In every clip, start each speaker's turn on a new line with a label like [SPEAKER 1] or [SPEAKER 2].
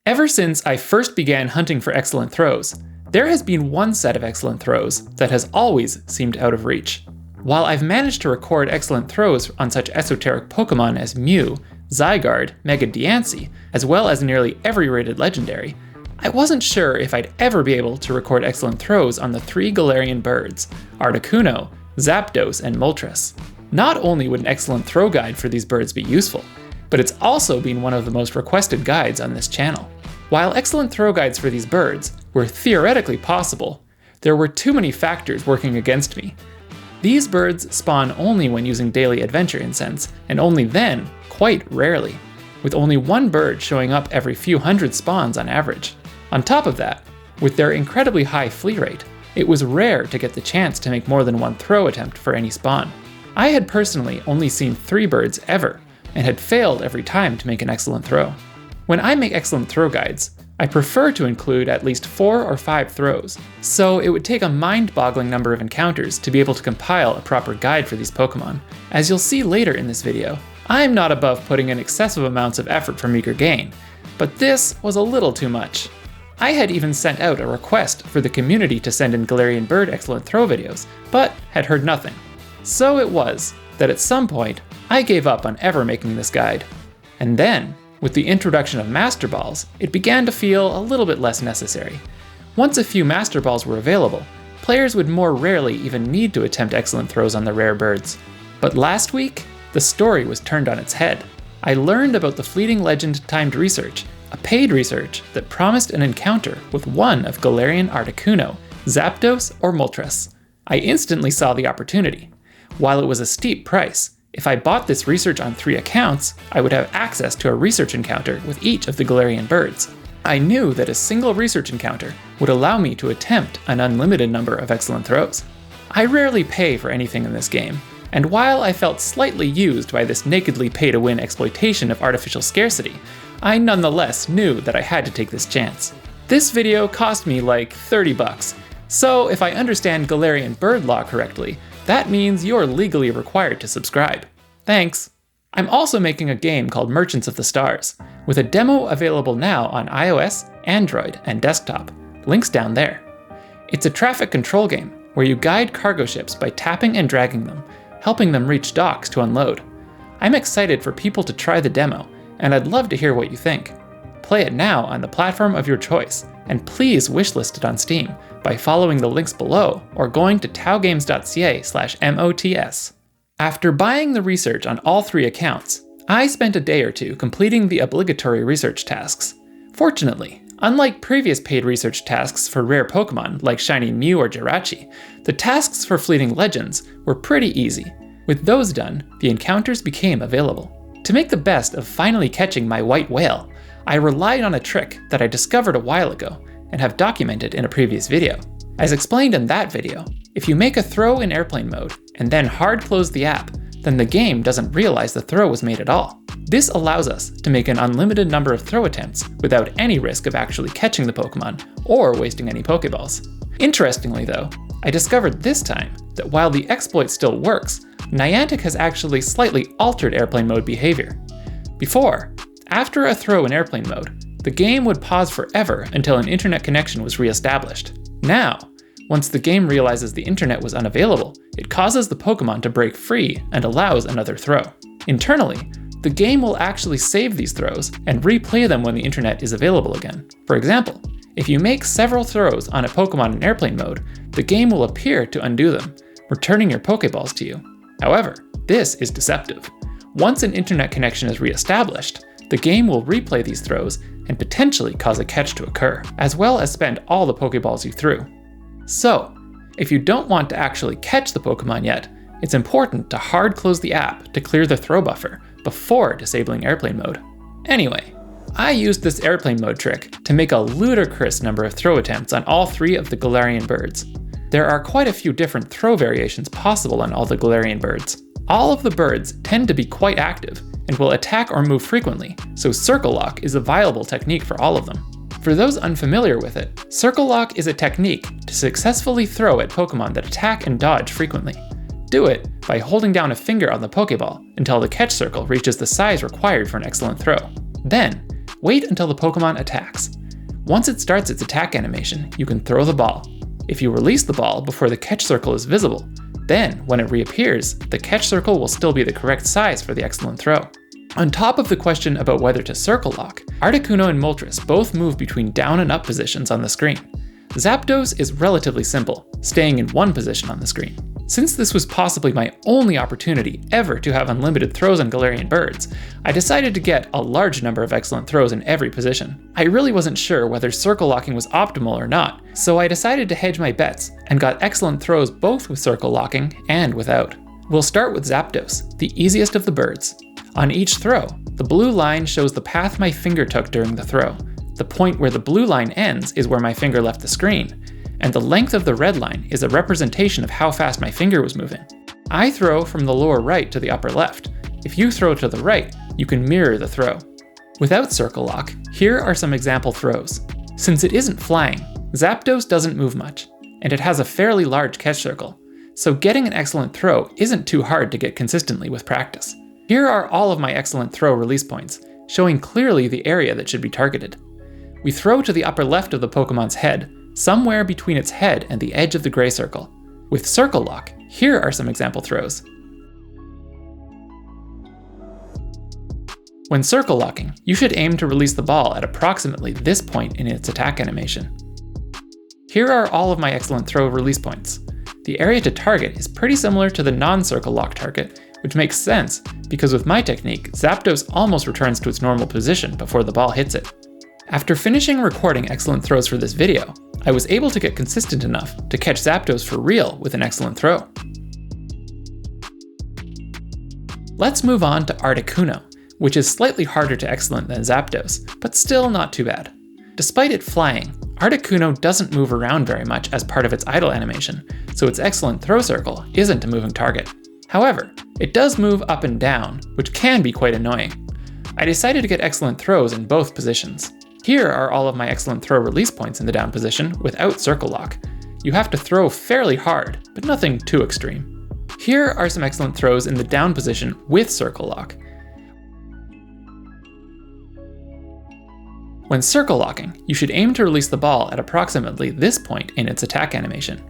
[SPEAKER 1] Ever since I first began hunting for excellent throws, there has been one set of excellent throws that has always seemed out of reach. While I've managed to record excellent throws on such esoteric Pokemon as Mew, Zygarde, Mega Diancie, as well as nearly every rated legendary, I wasn't sure if I'd ever be able to record excellent throws on the 3 Galarian Birds, Articuno, Zapdos, and Moltres. Not only would an excellent throw guide for these birds be useful, but it's also been one of the most requested guides on this channel. While excellent throw guides for these birds were theoretically possible, there were too many factors working against me. These birds spawn only when using daily adventure incense, and only then, quite rarely, with only one bird showing up every few hundred spawns on average. On top of that, with their incredibly high flea rate, it was rare to get the chance to make more than one throw attempt for any spawn. I had personally only seen 3 birds ever, and had failed every time to make an excellent throw. When I make excellent throw guides, I prefer to include at least 4 or 5 throws, so it would take a mind-boggling number of encounters to be able to compile a proper guide for these Pokemon. As you'll see later in this video, I'm not above putting in excessive amounts of effort for meager gain, but this was a little too much. I had even sent out a request for the community to send in Galarian Bird excellent throw videos, but had heard nothing. So it was that at some point, I gave up on ever making this guide. And then, with the introduction of Master Balls, it began to feel a little bit less necessary. Once a few Master Balls were available, players would more rarely even need to attempt excellent throws on the rare birds. But last week, the story was turned on its head. I learned about the Fleeting Legend Timed Research, a paid research that promised an encounter with one of Galarian Articuno, Zapdos, or Moltres. I instantly saw the opportunity. While it was a steep price, if I bought this research on 3 accounts, I would have access to a research encounter with each of the Galarian Birds. I knew that a single research encounter would allow me to attempt an unlimited number of excellent throws. I rarely pay for anything in this game, and while I felt slightly used by this nakedly pay-to-win exploitation of artificial scarcity, I nonetheless knew that I had to take this chance. This video cost me like 30 bucks, so if I understand Galarian Bird law correctly, that means you're legally required to subscribe. Thanks. I'm also making a game called Merchants of the Stars, with a demo available now on iOS, Android, and desktop. Links down there. It's a traffic control game where you guide cargo ships by tapping and dragging them, helping them reach docks to unload. I'm excited for people to try the demo, and I'd love to hear what you think. Play it now on the platform of your choice, and please wishlist it on Steam by following the links below or going to taugames.ca/MOTS. After buying the research on all 3 accounts, I spent a day or two completing the obligatory research tasks. Fortunately, unlike previous paid research tasks for rare Pokemon like Shiny Mew or Jirachi, the tasks for Fleeting Legends were pretty easy. With those done, the encounters became available. To make the best of finally catching my white whale, I relied on a trick that I discovered a while ago and have documented in a previous video. As explained in that video, if you make a throw in airplane mode and then hard close the app, then the game doesn't realize the throw was made at all. This allows us to make an unlimited number of throw attempts without any risk of actually catching the Pokemon or wasting any Pokeballs. Interestingly though, I discovered this time that while the exploit still works, Niantic has actually slightly altered airplane mode behavior. Before, after a throw in airplane mode, the game would pause forever until an internet connection was re-established. Now, once the game realizes the internet was unavailable, it causes the Pokemon to break free and allows another throw. Internally, the game will actually save these throws and replay them when the internet is available again. For example, if you make several throws on a Pokemon in airplane mode, the game will appear to undo them, returning your Pokeballs to you. However, this is deceptive. Once an internet connection is re-established, the game will replay these throws and potentially cause a catch to occur, as well as spend all the Pokeballs you threw. So, if you don't want to actually catch the Pokemon yet, it's important to hard close the app to clear the throw buffer before disabling airplane mode. Anyway, I used this airplane mode trick to make a ludicrous number of throw attempts on all 3 of the Galarian Birds. There are quite a few different throw variations possible on all the Galarian Birds. All of the birds tend to be quite active and will attack or move frequently, so Circle Lock is a viable technique for all of them. For those unfamiliar with it, Circle Lock is a technique to successfully throw at Pokemon that attack and dodge frequently. Do it by holding down a finger on the Pokeball until the catch circle reaches the size required for an excellent throw. Then, Wait until the Pokemon attacks. Once it starts its attack animation, you can throw the ball. If you release the ball before the catch circle is visible, then when it reappears, the catch circle will still be the correct size for the excellent throw. On top of the question about whether to circle lock, Articuno and Moltres both move between down and up positions on the screen. Zapdos is relatively simple, staying in one position on the screen. Since this was possibly my only opportunity ever to have unlimited throws on Galarian Birds, I decided to get a large number of excellent throws in every position. I really wasn't sure whether circle locking was optimal or not, so I decided to hedge my bets and got excellent throws both with circle locking and without. We'll start with Zapdos, the easiest of the birds. On each throw, the blue line shows the path my finger took during the throw. The point where the blue line ends is where my finger left the screen, and the length of the red line is a representation of how fast my finger was moving. I throw from the lower right to the upper left. If you throw to the right, you can mirror the throw. Without circle lock, here are some example throws. Since it isn't flying, Zapdos doesn't move much, and it has a fairly large catch circle, so getting an excellent throw isn't too hard to get consistently with practice. Here are all of my excellent throw release points, showing clearly the area that should be targeted. We throw to the upper left of the Pokemon's head, somewhere between its head and the edge of the gray circle. With circle lock, here are some example throws. When circle locking, you should aim to release the ball at approximately this point in its attack animation. Here are all of my excellent throw release points. The area to target is pretty similar to the non-circle lock target, which makes sense because with my technique, Zapdos almost returns to its normal position before the ball hits it. After finishing recording excellent throws for this video, I was able to get consistent enough to catch Zapdos for real with an excellent throw. Let's move on to Articuno, which is slightly harder to excellent than Zapdos, but still not too bad. Despite it flying, Articuno doesn't move around very much as part of its idle animation, so its excellent throw circle isn't a moving target. However, it does move up and down, which can be quite annoying. I decided to get excellent throws in both positions. Here are all of my excellent throw release points in the down position without circle lock. You have to throw fairly hard, but nothing too extreme. Here are some excellent throws in the down position with circle lock. When circle locking, you should aim to release the ball at approximately this point in its attack animation.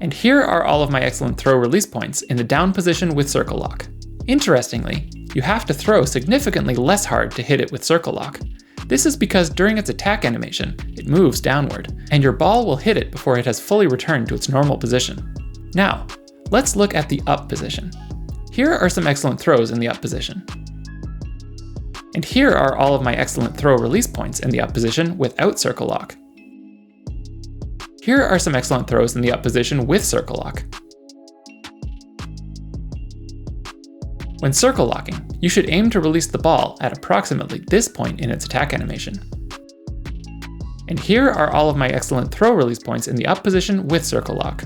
[SPEAKER 1] And here are all of my excellent throw release points in the down position with circle lock. Interestingly, you have to throw significantly less hard to hit it with circle lock. This is because during its attack animation, it moves downward, and your ball will hit it before it has fully returned to its normal position. Now, let's look at the up position. Here are some excellent throws in the up position. And here are all of my excellent throw release points in the up position without circle lock. Here are some excellent throws in the up position with circle lock. When circle locking, you should aim to release the ball at approximately this point in its attack animation. And here are all of my excellent throw release points in the up position with circle lock.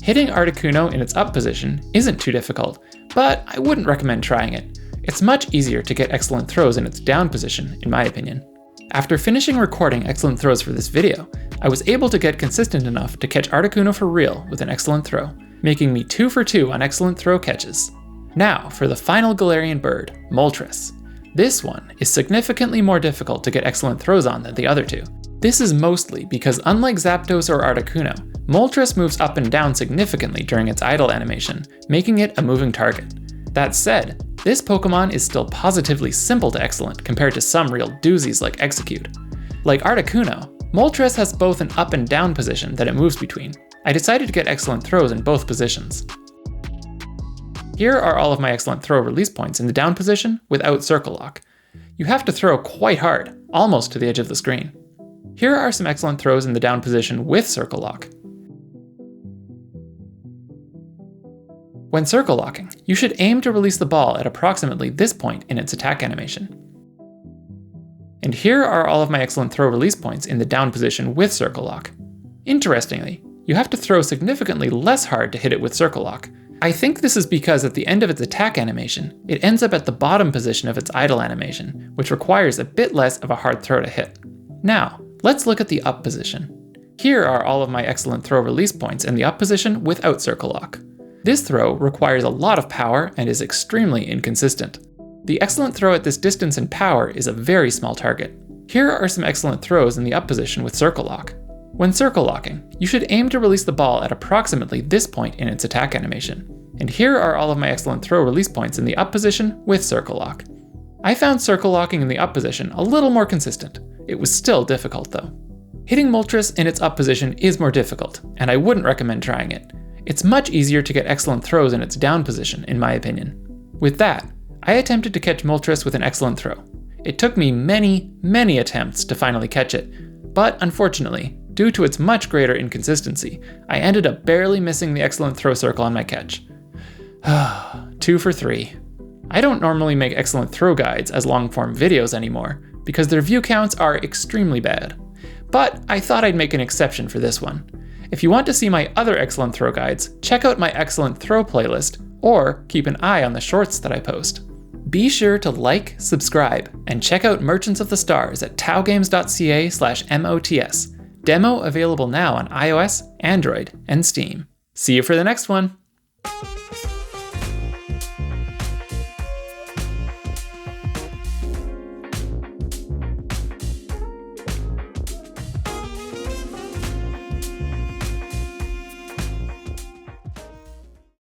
[SPEAKER 1] Hitting Articuno in its up position isn't too difficult, but I wouldn't recommend trying it. It's much easier to get excellent throws in its down position, in my opinion. After finishing recording excellent throws for this video, I was able to get consistent enough to catch Articuno for real with an excellent throw, making me 2 for 2 on excellent throw catches. Now for the final Galarian bird, Moltres. This one is significantly more difficult to get excellent throws on than the other two. This is mostly because unlike Zapdos or Articuno, Moltres moves up and down significantly during its idle animation, making it a moving target. That said, this Pokemon is still positively simple to excellent compared to some real doozies like Execute. Like Articuno, Moltres has both an up and down position that it moves between. I decided to get excellent throws in both positions. Here are all of my excellent throw release points in the down position without circle lock. You have to throw quite hard, almost to the edge of the screen. Here are some excellent throws in the down position with circle lock. When circle locking, you should aim to release the ball at approximately this point in its attack animation. And here are all of my excellent throw release points in the down position with circle lock. Interestingly, you have to throw significantly less hard to hit it with circle lock. I think this is because at the end of its attack animation, it ends up at the bottom position of its idle animation, which requires a bit less of a hard throw to hit. Now, let's look at the up position. Here are all of my excellent throw release points in the up position without circle lock. This throw requires a lot of power and is extremely inconsistent. The excellent throw at this distance and power is a very small target. Here are some excellent throws in the up position with Circle Lock. When Circle Locking, you should aim to release the ball at approximately this point in its attack animation. And here are all of my excellent throw release points in the up position with Circle Lock. I found Circle Locking in the up position a little more consistent. It was still difficult though. Hitting Moltres in its up position is more difficult, and I wouldn't recommend trying it. It's much easier to get excellent throws in its down position, in my opinion. With that, I attempted to catch Moltres with an excellent throw. It took me many attempts to finally catch it, but unfortunately, due to its much greater inconsistency, I ended up barely missing the excellent throw circle on my catch. 2 for 3. I don't normally make excellent throw guides as long-form videos anymore, because their view counts are extremely bad. But I thought I'd make an exception for this one. If you want to see my other excellent throw guides, check out my excellent throw playlist, or keep an eye on the shorts that I post. Be sure to like, subscribe, and check out Merchants of the Stars at taugames.ca/MOTS. Demo available now on iOS, Android, and Steam. See you for the next one!